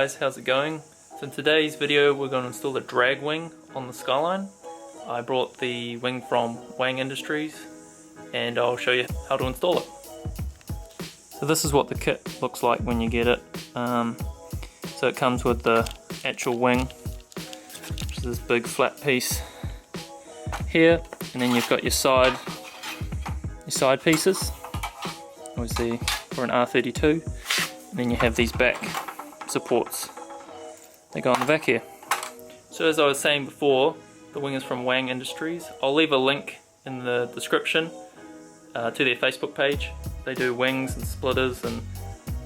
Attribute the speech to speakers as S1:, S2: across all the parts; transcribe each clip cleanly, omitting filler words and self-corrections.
S1: guys, how's it going? So in today's video we're going to install a drag wing on the Skyline. I brought the wing from Wang Industries and I'll show you how to install it. So this is what the kit looks like when you get it. So it comes with the actual wing, which is this big flat piece here, and then you've got your side pieces, obviously for an R32, and then you have these back supports. They go on the back here. So as I was saying before, the wing is from Wang Industries. I'll leave a link in the description to their Facebook page. They do wings and splitters and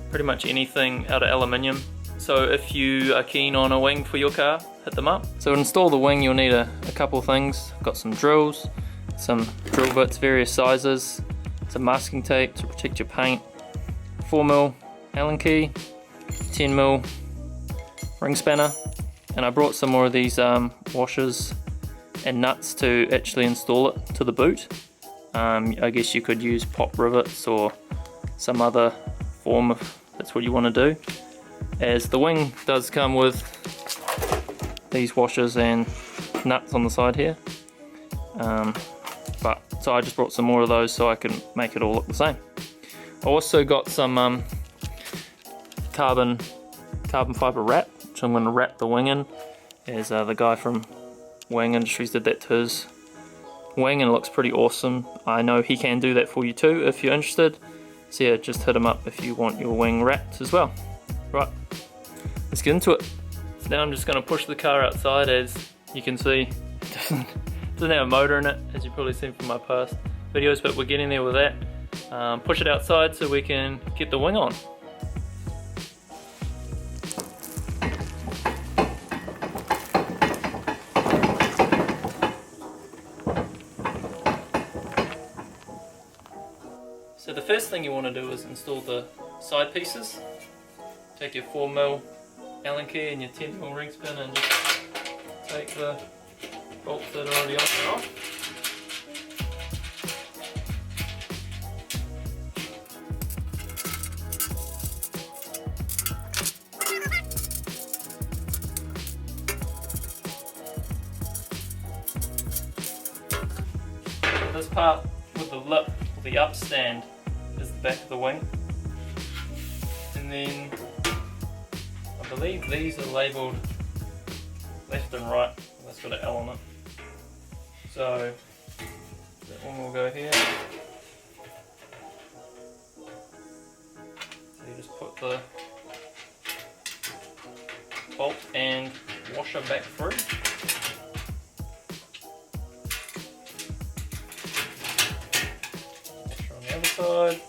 S1: pretty much anything out of aluminium. So if you are keen on a wing for your car, hit them up. So to install the wing you'll need a couple things. I've got some drills, some drill bits, various sizes, some masking tape to protect your paint, 4mm Allen key, 10mm ring spanner, and I brought some more of these washers and nuts to actually install it to the boot. I guess you could use pop rivets or some other form if that's what you want to do, as the wing does come with these washers and nuts on the side here. So I just brought some more of those so I can make it all look the same. I also got some carbon fiber wrap, which I'm going to wrap the wing in, as the guy from Wang Industries did that to his wing and it looks pretty awesome. I know he can do that for you too if you're interested. So yeah, just hit him up if you want your wing wrapped as well. Right, let's get into it. Now I'm just going to push the car outside. As you can see, it doesn't have a motor in it, as you've probably seen from my past videos, but we're getting there with that. Push it outside so we can get the wing on. So the first thing you want to do is install the side pieces. Take your 4mm Allen key and your 10mm ring spin and just take the bolts that are already on and off. This part with the lip, or the up stand, is the back of the wing. And then I believe these are labelled left and right. That's got an L on it. So that one will go here. So you just put the bolt and washer back through. Washer on the other side.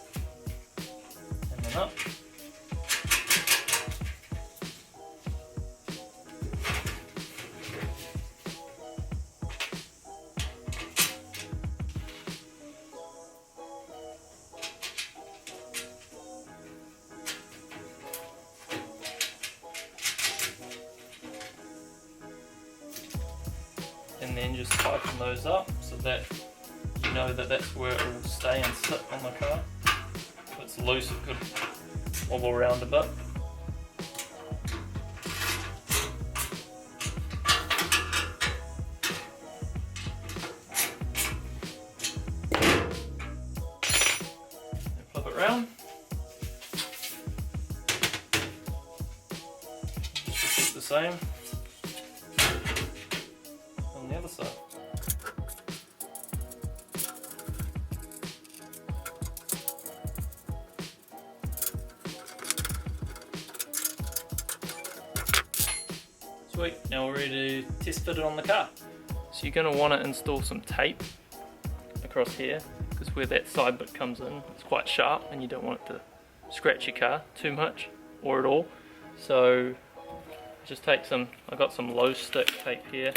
S1: And then up. And then just tighten those up so that you know that that's where it will stay and sit on the car. If it's loose, it could wobble around a bit. And flip it round. Just keep the same on the other side. Sweet, now we're ready to test fit it on the car. So you're going to want to install some tape across here, because where that side bit comes in, it's quite sharp and you don't want it to scratch your car too much or at all. So just take some, I got some low stick tape here,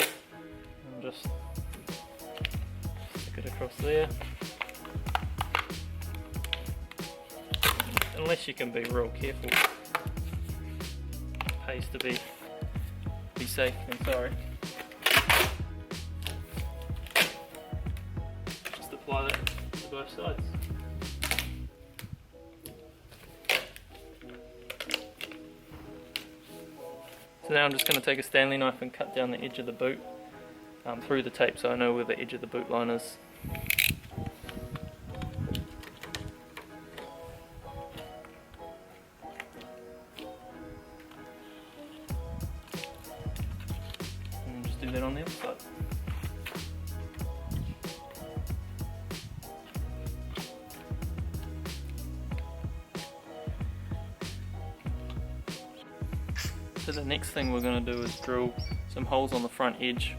S1: and just stick it across there. Unless you can be real careful, it pays to be safe than sorry. Just apply that to both sides. So now I'm just going to take a Stanley knife and cut down the edge of the boot through the tape so I know where the edge of the boot line is. And just do that on the other side. So the next thing we're going to do is drill some holes on the front edge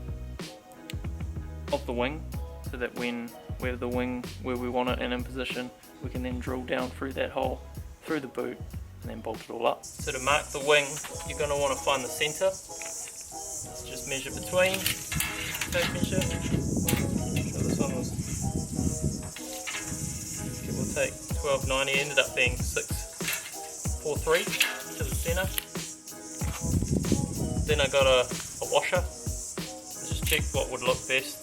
S1: of the wing, so that when we have the wing where we want it and in position, we can then drill down through that hole, through the boot, and then bolt it all up. So to mark the wing, you're going to want to find the centre. So just measure between, tape measure. So this one was, give or take, 1290, ended up being 643 to the centre. Then I got a washer, just checked what would look best.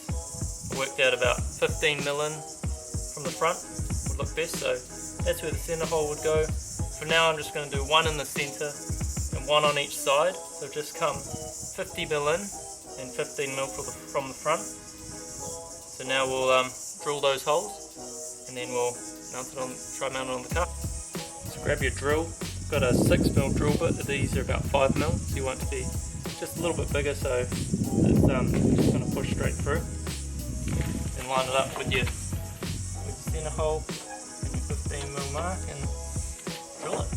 S1: I worked out about 15 mm from the front would look best, so that's where the centre hole would go. For now I'm just going to do one in the centre and one on each side, so just come 50 mm in and 15 mm from the front. So now we'll drill those holes and then we'll try mount it on the car. So grab your drill. Got a 6mm drill bit, these are about 5mm, so you want to be just a little bit bigger so it's just going to push straight through. Then line it up with your centre hole and your 15mm mark and drill it.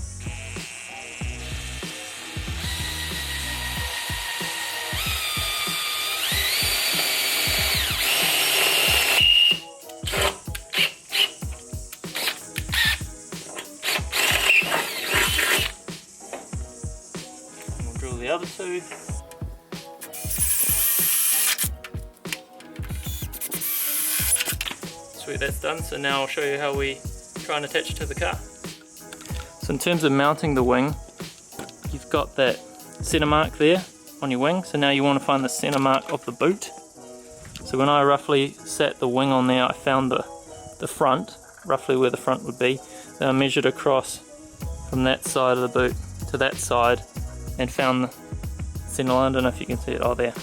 S1: Drill the other two. Sweet, that's done. So now I'll show you how we try and attach it to the car. So in terms of mounting the wing, you've got that centre mark there on your wing. So now you want to find the centre mark of the boot. So when I roughly set the wing on there, I found the front, roughly where the front would be. Then I measured across from that side of the boot to that side and found the centre line. I don't know if you can see it, oh there,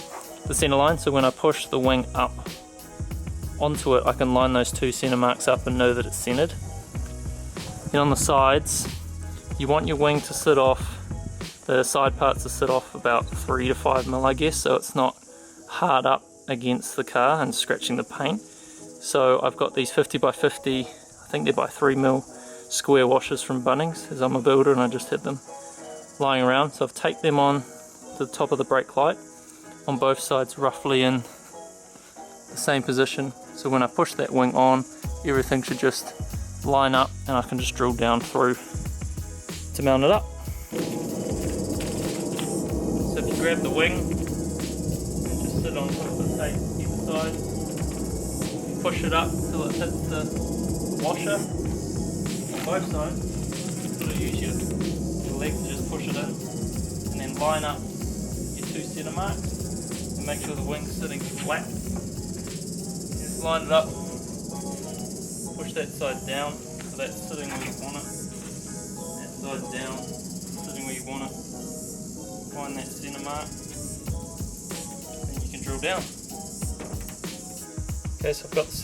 S1: the centre line. So when I push the wing up onto it, I can line those two centre marks up and know that it's centred. And on the sides, you want your wing to sit off, the side parts to sit off about 3 to 5mm I guess, so it's not hard up against the car and scratching the paint. So I've got these 50 by 50, I think they're by 3mm square washers from Bunnings, as I'm a builder and I just had them lying around. So I've taped them on to the top of the brake light on both sides, roughly in the same position. So when I push that wing on, everything should just line up and I can just drill down through to mount it up. So if you grab the wing and just sit on top of the tape either side, you push it up till it hits the washer on both sides. Sort of use your leg to just push it in, and then line up your two centre marks and make sure the wing's sitting flat. Just line it up, push that side down so that's sitting where you want it, that side down, sitting where you want it. Find that centre mark and you can drill down. Okay, so I've got the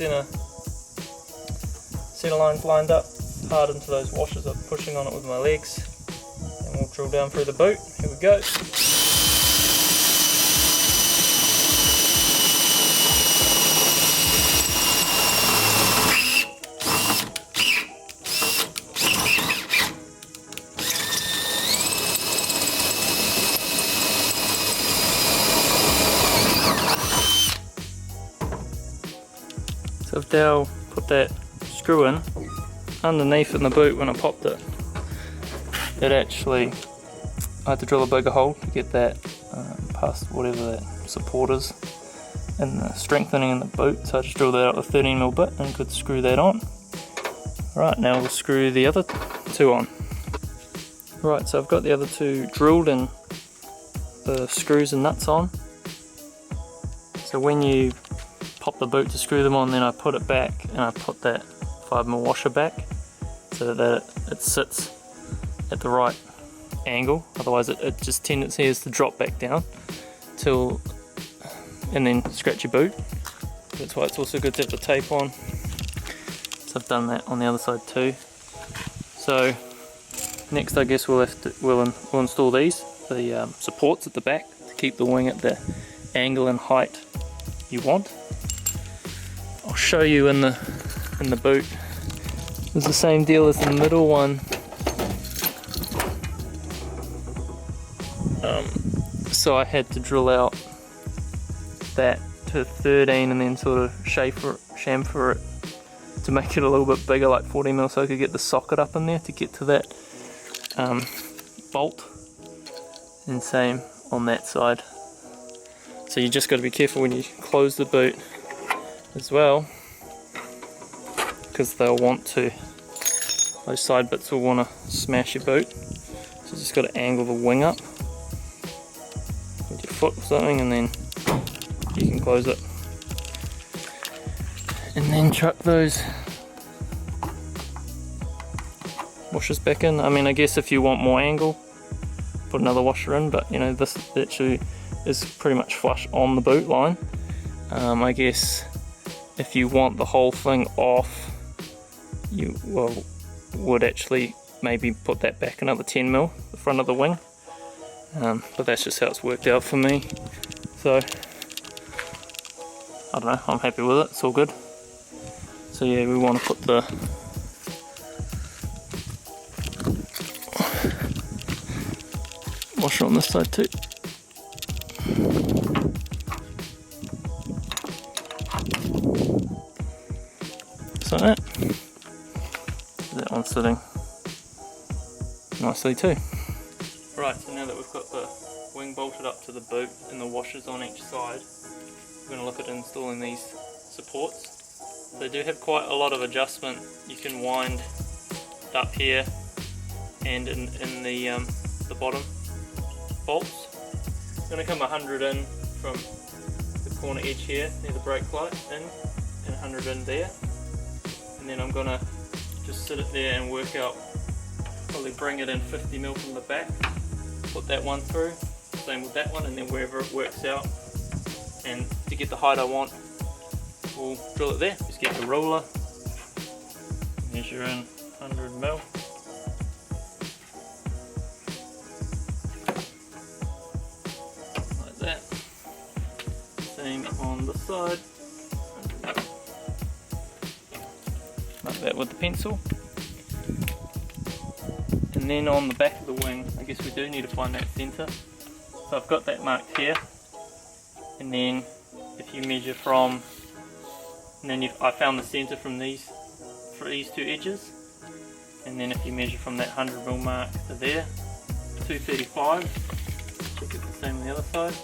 S1: centre lines lined up hard into those washers. I'm pushing on it with my legs. We'll drill down through the boot. Here we go. So I've now put that screw in underneath in the boot. When I popped it, I had to drill a bigger hole to get that past whatever that support is and the strengthening in the boot, so I just drilled that out with a 13mm bit and could screw that on. Right, now we'll screw the other two on. Right, so I've got the other two drilled and the screws and nuts on. So when you pop the boot to screw them on, then I put it back and I put that 5mm washer back so that it sits at the right angle, otherwise it just tendency is to drop back down till, and then scratch your boot. That's why it's also good to have the tape on. So I've done that on the other side too. So next I guess we'll install these, the supports at the back to keep the wing at the angle and height you want. I'll show you in the boot. It's the same deal as the middle one. So I had to drill out that to 13 and then sort of chamfer it to make it a little bit bigger, like 40mm, so I could get the socket up in there to get to that bolt. And same on that side. So you just got to be careful when you close the boot as well, because they'll want to, those side bits will want to smash your boot. So you just got to angle the wing up with your foot or something, and then you can close it. And then chuck those washers back in. I mean, I guess if you want more angle, put another washer in, but you know, this actually is pretty much flush on the boot line. I guess if you want the whole thing off, you would actually maybe put that back another 10mm, the front of the wing. But that's just how it's worked out for me. So I don't know, I'm happy with it, it's all good. So yeah, we want to put the washer on this side too. So that one's sitting nicely too. Right, so now that we've got the wing bolted up to the boot and the washers on each side, we're going to look at installing these supports. They do have quite a lot of adjustment. You can wind up here and in the bottom bolts. I'm going to come 100 in from the corner edge here near the brake light in, and 100 in there. And then I'm going to just sit it there and work out, probably bring it in 50mm from the back, put that one through, same with that one, and then wherever it works out, and to get the height I want, we'll drill it there. Just get the ruler, measure in 100mm. Like that. Same on the side. Like that with the pencil. And then on the back of the wing, I guess we do need to find that centre. So I've got that marked here. And then if you measure from, and then I found the centre from these two edges. And then if you measure from that 100mm mark to there, 235. Check it the same on the other side.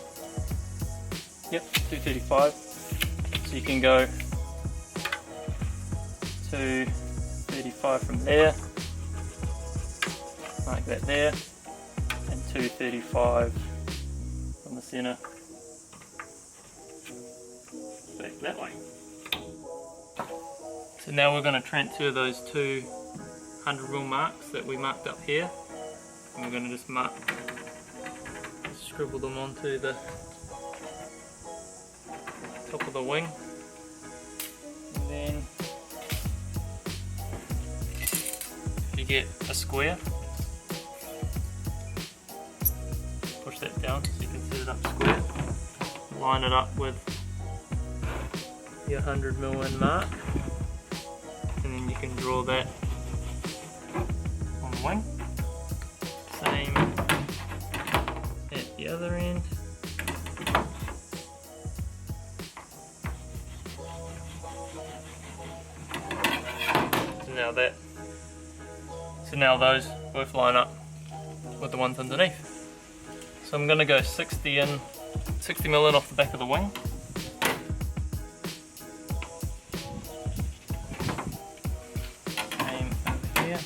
S1: Yep, 235. So you can go 235 from there, like that there, and 235 from the centre back that way. So now we're going to transfer those two 100mm marks that we marked up here, and we're going to just scribble them onto the top of the wing. And then if you get a square, push that down so you can set it up square, line it up with your 100mm in mark, and then you can draw that on the wing. Same at the other end. So now those both line up with the ones underneath. So I'm going to go 60mm in off the back of the wing. Same over here.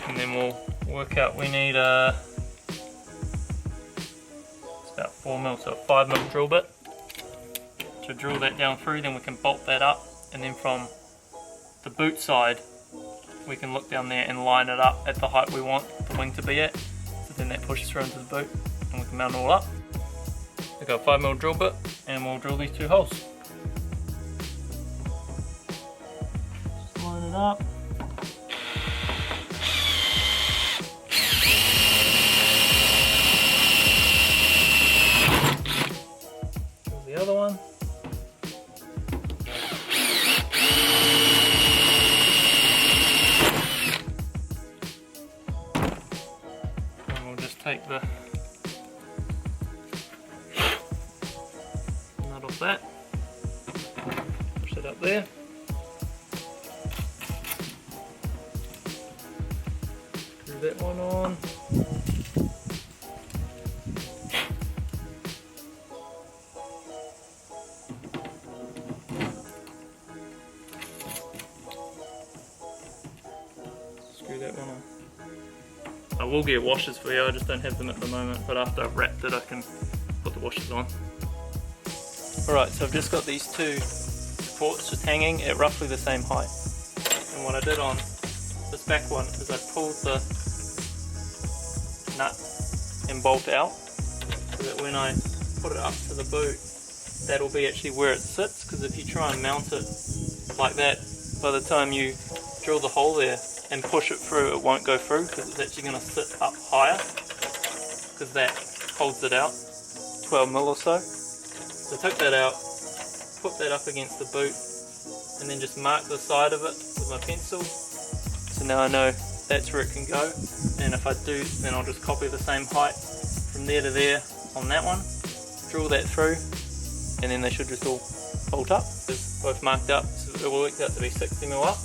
S1: And then we'll work out, we need it's about 4mm, so a 5mm drill bit to drill that down through. Then we can bolt that up, and then from the boot side, we can look down there and line it up at the height we want the wing to be at. So then that pushes through into the boot and we can mount it all up. We've got a 5mm drill bit and we'll drill these 2 holes. Just line it up. Drill the other one. Take the nut off that, push it up there, screw that one on, screw that one on. I will get washers for you, I just don't have them at the moment, but after I've wrapped it I can put the washers on. Alright, so I've just got these 2 supports just hanging at roughly the same height. And what I did on this back one is I pulled the nut and bolt out, so that when I put it up to the boot, that'll be actually where it sits, because if you try and mount it like that, by the time you drill the hole there and push it through, it won't go through because it's actually going to sit up higher, because that holds it out 12mm or so. So I took that out, put that up against the boot, and then just mark the side of it with my pencil. So now I know that's where it can go, and if I do, then I'll just copy the same height from there to there on that one, drill that through, and then they should just all bolt up. It's both marked up, so it worked out to be 60mm up.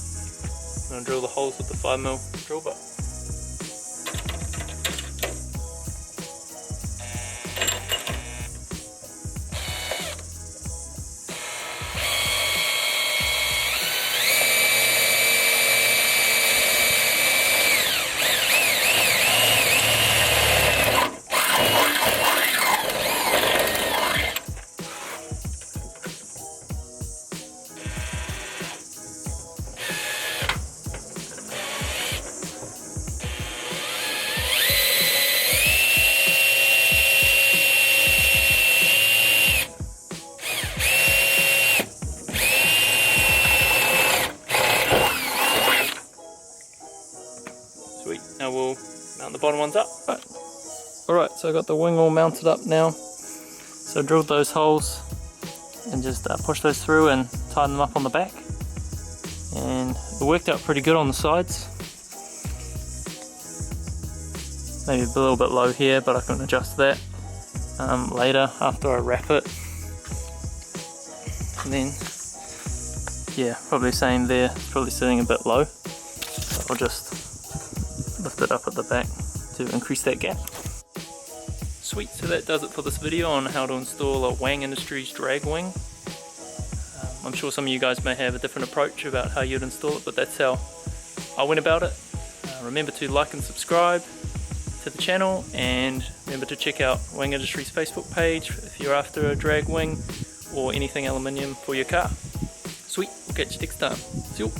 S1: I'm going to drill the holes with the 5mm drill bit. Sweet, now we'll mount the bottom ones up. Alright, so I got the wing all mounted up now. So I drilled those holes and just push those through and tighten them up on the back. And it worked out pretty good on the sides. Maybe a little bit low here, but I can adjust that later after I wrap it. And then, yeah, probably same there, it's probably sitting a bit low. So I'll just lift it up at the back to increase that gap. Sweet, so that does it for this video on how to install a Wang Industries drag wing. I'm sure some of you guys may have a different approach about how you'd install it, but that's how I went about it. Remember to like and subscribe to the channel, and remember to check out Wang Industries Facebook page if you're after a drag wing or anything aluminium for your car. Sweet, we'll catch you next time. See you.